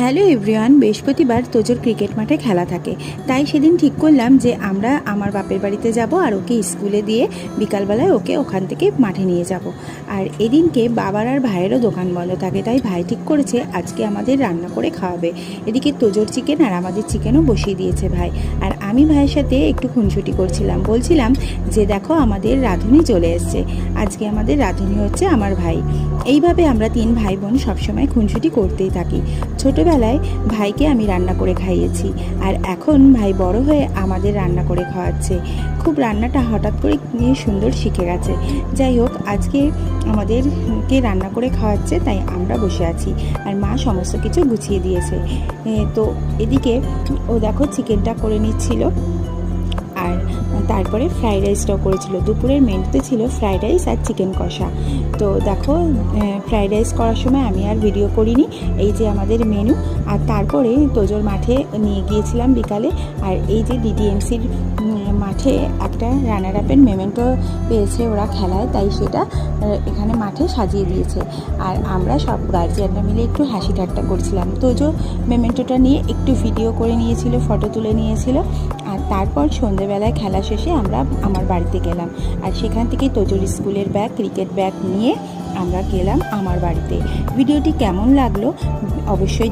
Hello everyone, বৃহস্পতিবার তোজোর cricket মাঠে খেলা থাকে। তাই সেদিন ঠিক করলাম যে আমরা আমার বাপের বাড়িতে যাব আর ওকে স্কুলে দিয়ে বিকালবেলায় ওকে ওখান থেকে মাঠে নিয়ে যাব। আর এদিনকে বাবার আর ভাইয়েরও দোকান বন্ধ থাকে, তাই ভাই ঠিক করেছে আজকে আমাদের রান্না করে খাওয়াবে। এদিকে তোজোর চিকেন আর আমাদের চিকেনও বসিয়ে দিয়েছে ভাই। আর আমি ভাইয়ের সাথে একটু খুনসুটি করছিলাম, বলছিলাম যে দেখো আমাদের রাঁধুনি চলে এসছে, আজকে আমাদের রাঁধুনি হচ্ছে আমার ভাই। এইভাবে আমরা তিন ভাই বোন সবসময় খুনসুটি করতেই থাকি। ছোটোবেলায় ভাইকে আমি রান্না করে খাইয়েছি, আর এখন ভাই বড় হয়ে আমাদের রান্না করে খাওয়াচ্ছে। খুব রান্নাটা হঠাৎ করে সুন্দর শিখে গেছে। যাই হোক, আজকে আমাদেরকে রান্না করে খাওয়াচ্ছে, তাই আমরা বসে আছি আর মা সমস্ত কিছু গুছিয়ে দিয়েছে। তো এদিকে ও দেখো চিকেনটা করে নিচ্ছিল, আর তারপরে ফ্রাইড রাইসটাও করেছিল। দুপুরের মেনুতে ছিল ফ্রাইড রাইস আর চিকেন কষা। তো দেখো, ফ্রাইড রাইস করার সময় আমি আর ভিডিও করিনি। এই যে আমাদের মেনু। আর তারপরে তোজোর মাঠে নিয়ে গিয়েছিলাম বিকালে, আর এই যে ডিডিএমসির মাঠে একটা রানার আপের মেমেন্টো পেয়েছে ওরা খেলায়, তাই সেটা এখানে মাঠে সাজিয়ে দিয়েছে। আর আমরা সব গার্জিয়ানরা মিলে একটু হাসি ঠাট্টা করছিলাম। তোজো মেমেন্টোটা নিয়ে একটু ভিডিও করে নিয়েছিল, ফটো তুলে নিয়েছিল। আর তারপর সন্ধেবেলায় খেলা শেষে আমরা আমার বাড়িতে গেলাম, আর সেখান থেকে তোজোর স্কুলের ব্যাগ, ক্রিকেট ব্যাগ নিয়ে আমরা গেলাম আমার বাড়িতে। ভিডিওটি কেমন লাগলো অবশ্যই